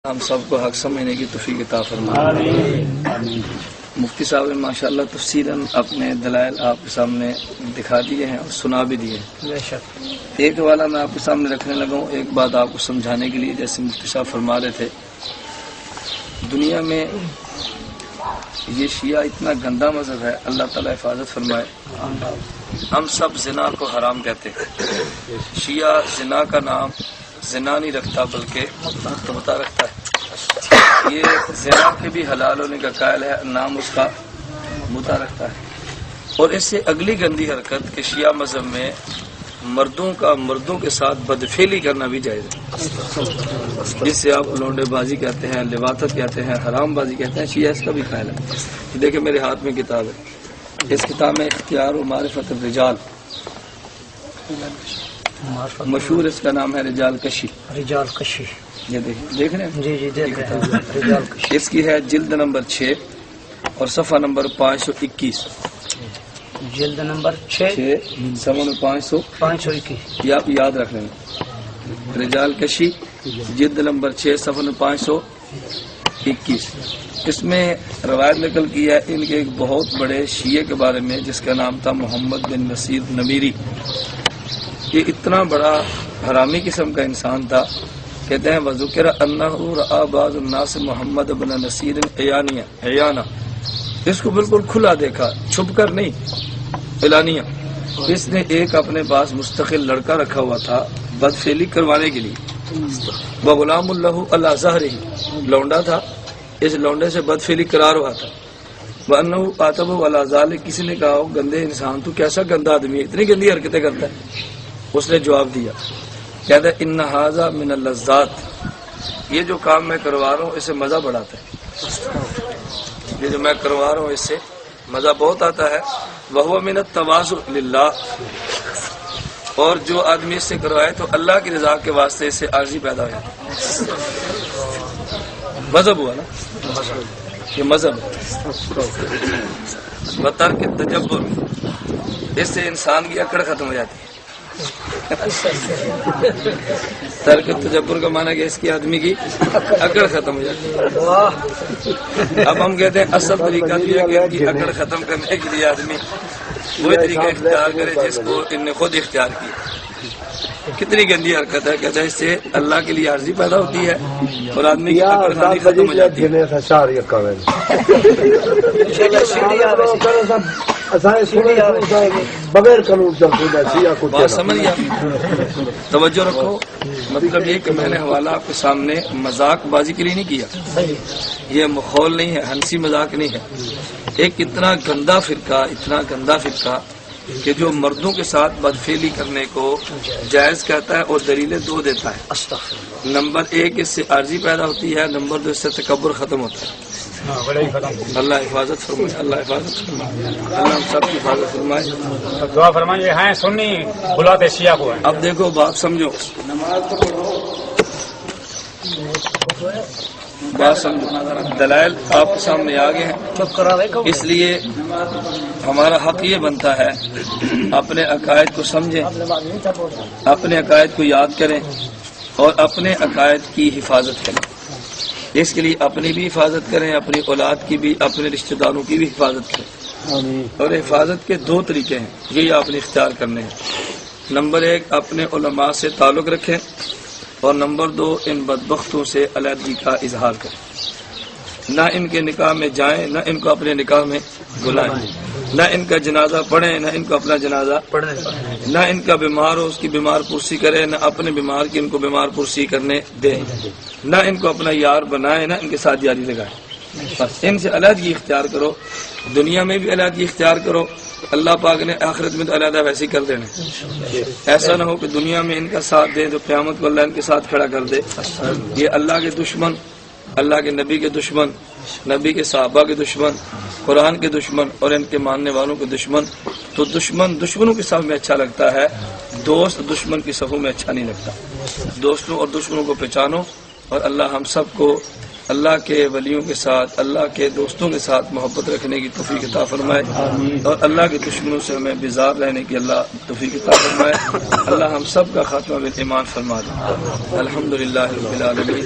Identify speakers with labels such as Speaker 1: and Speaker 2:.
Speaker 1: ہم سب کو حق سمجھنے کی توفیق عطا فرمائے۔ مفتی صاحب نے ماشاءاللہ تفصیلاً اپنے دلائل آپ کے سامنے دکھا دیے ہیں اور سنا بھی دیے ہیں۔ ایک حوالہ میں آپ کے سامنے رکھنے لگا ہوں، ایک بات آپ کو سمجھانے کے لیے، جیسے مفتی صاحب فرما رہے تھے دنیا میں یہ شیعہ اتنا گندا مذہب ہے، اللہ تعالیٰ حفاظت فرمائے۔ ہم سب زنا کو حرام کہتے ہیں، شیعہ زنا کا نام زنا نہیں رکھتا بلکہ متعہ رکھتا ہے۔ یہ زنا کے بھی حلال ہونے کا قائل ہے، نام اس کا متعہ رکھتا ہے۔ اور اس سے اگلی گندی حرکت کہ شیعہ مذہب میں مردوں کا مردوں کے ساتھ بدفعلی کرنا بھی جائز ہے، جس سے آپ لونڈے بازی کہتے ہیں، لواطت کہتے ہیں، حرام بازی کہتے ہیں، شیعہ اس کا بھی قائل ہے۔ دیکھیں میرے ہاتھ میں کتاب ہے، اس کتاب میں اختیار و معرفت الرجال، مشہور اس کا نام ہے رجال کشی۔ رجال کشی یہ دیکھ رہے ہیں؟ جی دیکھ رہے ہیں۔ رجال کشی اس کی ہے جلد نمبر 6 اور صفحہ نمبر 521۔ جلد نمبر 6 صفحہ نمبر 521، یہ آپ یاد رکھ لیں۔ رجال کشی جلد نمبر 6 صفحہ نمبر 521۔ اس میں روایت نقل کی ہے ان کے ایک بہت بڑے شیعہ کے بارے میں جس کا نام تھا محمد بن نصیر نمیری۔ یہ اتنا بڑا حرامی قسم کا انسان تھا، کہتے ہیں وذکر انہ رأى بعض الناس محمد بن نصیر عیانہ، اس کو بالکل کھلا دیکھا، چھپ کر نہیں، اعلانیہ۔ اس نے ایک اپنے پاس مستقل لڑکا رکھا ہوا تھا بدفعلی کروانے کے لیے، وغلام اللہ علی ظہرہ، لونڈا تھا، اس لونڈے سے بدفعلی کرا رہا تھا۔ وانہ آتبہ علی ذلک، کسی نے کہا گندے انسان تو کیسا گندا آدمی ہے، اتنی گندی حرکتیں کرتا ہے۔ اس نے جواب دیا، کہتا ہے ان ھذا من اللذات، یہ جو کام میں کروا رہا ہوں اس سے مزہ بڑھاتا ہے، یہ جو میں کروا رہا ہوں اس سے مزہ بہت آتا ہے۔ وہو من التواضع للہ، اور جو آدمی اس سے کروائے تو اللہ کی رضا کے واسطے اس سے عاجزی پیدا ہو جاتی ہے۔ مذہب ہوا نا، یہ مذہب ہے۔ وترک تجبر، اس سے انسان کی اکڑ ختم ہو جاتی ہے۔ ترک تجبر کا معنی کہ اس کی آدمی کی اکڑ ختم ہو جاتی ہے۔ اب ہم کہتے ہیں اصل طریقہ یہ ہے کہ ان کی اکڑ ختم کرنے کے لیے آدمی وہی طریقہ اختیار کرے جس کو ان نے خود اختیار کیا۔ کتنی گندی حرکت ہے، کہتا ہے اس سے اللہ کے لیے عرضی پیدا ہوتی ہے اور آدمی کی اکڑ خانی ختم ہو جاتی ہے۔
Speaker 2: بغیر قانون چلتے
Speaker 1: بات سمجھ گیا، توجہ رکھو۔ مطلب یہ کہ میں نے حوالہ آپ کے سامنے مذاق بازی کے لیے نہیں کیا، یہ مخول نہیں ہے، ہنسی مذاق نہیں ہے۔ ایک اتنا گندا فرقہ کہ جو مردوں کے ساتھ بدفعلی کرنے کو جائز کہتا ہے اور دلیلیں دو دیتا ہے۔ نمبر 1 اس سے عارضی پیدا ہوتی ہے، نمبر 2 اس سے تکبر ختم ہوتا ہے۔ اللہ حفاظت فرمائے، اللہ حفاظت فرمائے، اللہ ہم سب کی حفاظت فرمائے،
Speaker 3: دعا فرمائیے۔ ہیں سنی بلاتے شیعہ کو ہے۔
Speaker 1: اب دیکھو بات سمجھو، بات سمجھو، دلائل آپ کے سامنے آ گئے ہیں، اس لیے ہمارا حق یہ بنتا ہے اپنے عقائد کو سمجھیں، اپنے عقائد کو یاد کریں اور اپنے عقائد کی حفاظت کریں۔ اس کے لیے اپنی بھی حفاظت کریں، اپنی اولاد کی بھی، اپنے رشتہ داروں کی بھی حفاظت کریں۔ اور حفاظت کے 2 طریقے ہیں، یہی آپ نے اختیار کرنے ہیں۔ نمبر 1 اپنے علماء سے تعلق رکھیں، اور نمبر 2 ان بدبختوں سے علیحدگی کا اظہار کریں۔ نہ ان کے نکاح میں جائیں، نہ ان کو اپنے نکاح میں بلائیں، نہ ان کا جنازہ پڑھیں، نہ ان کو اپنا جنازہ پڑھیں، نہ ان کا بیمار ہو اس کی بیمار پرسی کریں، نہ اپنے بیمار کی ان کو بیمار پرسی کرنے دیں، نہ ان کو اپنا یار بنائیں، نہ ان کے ساتھ یاری لگائیں۔ بس ان سے علیحدگی اختیار کرو، دنیا میں بھی علیحدگی اختیار کرو، اللہ پاک نے آخرت میں تو علیحدہ ویسے ہی کر دینا۔ ایسا نہ ہو کہ دنیا میں ان کا ساتھ دے تو قیامت کو اللہ ان کے ساتھ کھڑا کر دے۔ یہ اللہ کے دشمن، اللہ کے نبی کے دشمن، نبی کے صحابہ کے دشمن، قرآن کے دشمن اور ان کے ماننے والوں کے دشمن۔ تو دشمنوں کے صف میں اچھا لگتا ہے، دوست دشمن کی صفوں میں اچھا نہیں لگتا۔ دوستوں اور دشمنوں کو پہچانو، اور اللہ ہم سب کو اللہ کے ولیوں کے ساتھ، اللہ کے دوستوں کے ساتھ محبت رکھنے کی توفیق عطا فرمائے، اور اللہ کے دشمنوں سے ہمیں بیزار رہنے کی اللہ توفیق عطا فرمائے۔ اللہ ہم سب کا خاتمہ بالایمان فرما دے۔ الحمدللہ رب العالمین۔